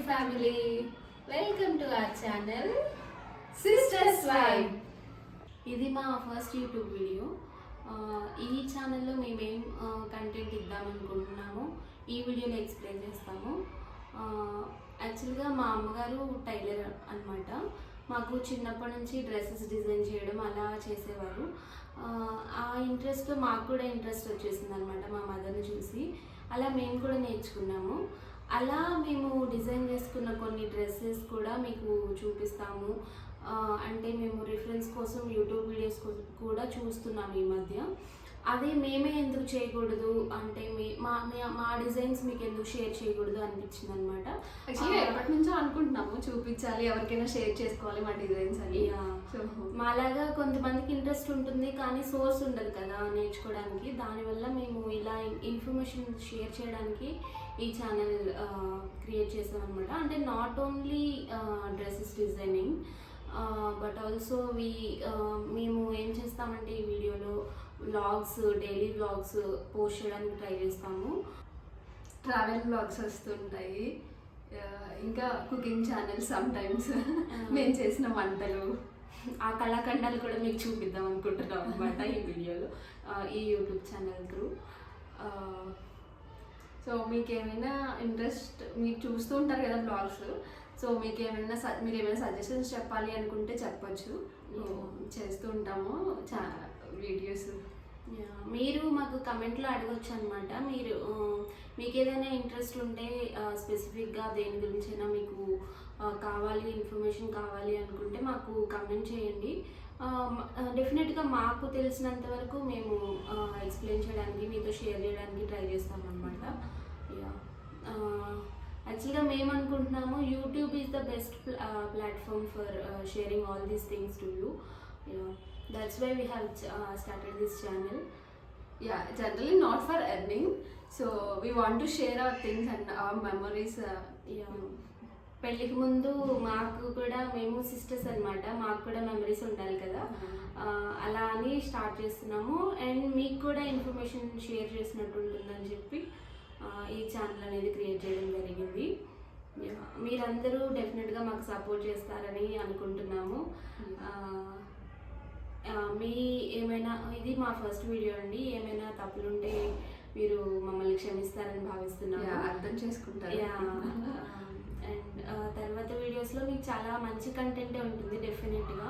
family. Welcome to our channel Sisters Vibe. ఇది మా first YouTube video. ఈ ఛానల్లో మేమేం కంటెంట్ ఇద్దామనుకుంటున్నామో ఈ వీడియోలో ఎక్స్ప్లెయిన్ చేస్తాము. యాక్చువల్గా మా అమ్మగారు టైలర్ అనమాట. మాకు చిన్నప్పటి నుంచి డ్రెస్సెస్ డిజైన్ చేయడం అలా చేసేవారు. ఆ ఇంట్రెస్ట్లో మాకు కూడా ఇంట్రెస్ట్ వచ్చేసింది అనమాట మా మదర్ని చూసి. అలా మేము కూడా నేర్చుకున్నాము. అలా మేము డిజైన్ చేసుకున్న కొన్ని డ్రెస్సెస్ కూడా మీకు చూపిస్తాము. అంటే మేము రిఫరెన్స్ కోసం యూట్యూబ్ వీడియోస్ కూడా చూస్తున్నాము ఈ మధ్య. అదే మేమే ఎందుకు చేయకూడదు అంటే మా డిజైన్స్ మీకు ఎందుకు షేర్ చేయకూడదు అనిపించింది అనమాట. యాక్చువల్లీ ఎప్పటి నుంచో అనుకుంటున్నాము చూపించాలి, ఎవరికైనా షేర్ చేసుకోవాలి మా డిజైన్స్ అని. మాలాగా కొంతమందికి ఇంట్రెస్ట్ ఉంటుంది కానీ సోర్స్ ఉండదు కదా నేర్చుకోవడానికి. దానివల్ల మేము ఇలా ఇన్ఫర్మేషన్ షేర్ చేయడానికి ఈ ఛానల్ క్రియేట్ చేసాం అనమాట. అంటే not only dresses designing but also మేము ఏం చేస్తామంటే ఈ వీడియోలో వ్లాగ్స్, డైలీ వ్లాగ్స్ పోస్ట్ చేయడానికి ట్రై చేస్తాము. ట్రావెల్ వ్లాగ్స్ వస్తుంటాయి, ఇంకా కుకింగ్ ఛానల్స్ సమ్టైమ్స్ మేము చేసిన వంటలు, ఆ కళాఖండాలు కూడా మీకు చూపిద్దాం అనుకుంటున్నాం అనమాట ఈ వీడియోలో, ఈ యూట్యూబ్ ఛానల్ త్రూ. సో మీకు ఏమైనా ఇంట్రెస్ట్, మీరు చూస్తూ ఉంటారు కదా బ్లాగ్స్, సో మీకు ఏమైనా మీరు ఏమైనా సజెషన్స్ చెప్పాలి అనుకుంటే చెప్పచ్చు. చేస్తూ ఉంటాము వీడియోస్. మీరు మాకు కమెంట్లో అడగచ్చు అనమాట. మీకు ఏదైనా ఇంట్రెస్ట్ ఉంటే స్పెసిఫిక్గా దేని గురించైనా మీకు కావాలి, ఇన్ఫర్మేషన్ కావాలి అనుకుంటే మాకు కమెంట్ చేయండి. డెఫినెట్గా మాకు తెలిసినంత వరకు మేము ఎక్స్ప్లెయిన్ చేయడానికి, మీతో షేర్ చేయడానికి ట్రై చేస్తామన్నమాట. యాక్చువల్గా మేము అనుకుంటున్నాము YouTube is the best platform for sharing all these things to you. That's why we have started this channel. Yeah, generally not for earning. So we want to share our things and our memories. పెళ్ళికి ముందు మాకు కూడా, మేము sisters అనమాట, మాకు కూడా memories ఉండాలి కదా, అలా అని స్టార్ట్ చేస్తున్నాము. అండ్ మీకు కూడా ఇన్ఫర్మేషన్ షేర్ చేసినట్టు ఉంటుందని చెప్పి ఈ ఛానల్ అనేది క్రియేట్ చేయడం జరిగింది. మీరందరూ డెఫినెట్గా మాకు సపోర్ట్ చేస్తారని అనుకుంటున్నాము. ఏమైనా, ఇది మా ఫస్ట్ వీడియో అండి, ఏమైనా తప్పులుంటే మీరు మమ్మల్ని క్షమిస్తారని భావిస్తున్నాము, అర్థం చేసుకుంటారు. అండ్ తర్వాత వీడియోస్లో మీకు చాలా మంచి కంటెంటే ఉంటుంది డెఫినెట్గా.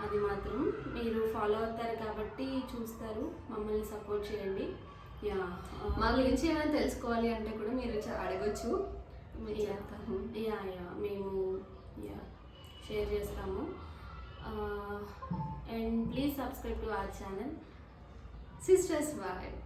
అది మాత్రం మీరు ఫాలో అవుతారు కాబట్టి చూస్తారు, మమ్మల్ని సపోర్ట్ చేయండి. మా గురించి ఏమైనా తెలుసుకోవాలి అంటే కూడా మీరు అడగచ్చు. మేము షేర్ చేస్తాము. And please subscribe to our channel Sisters Vibe.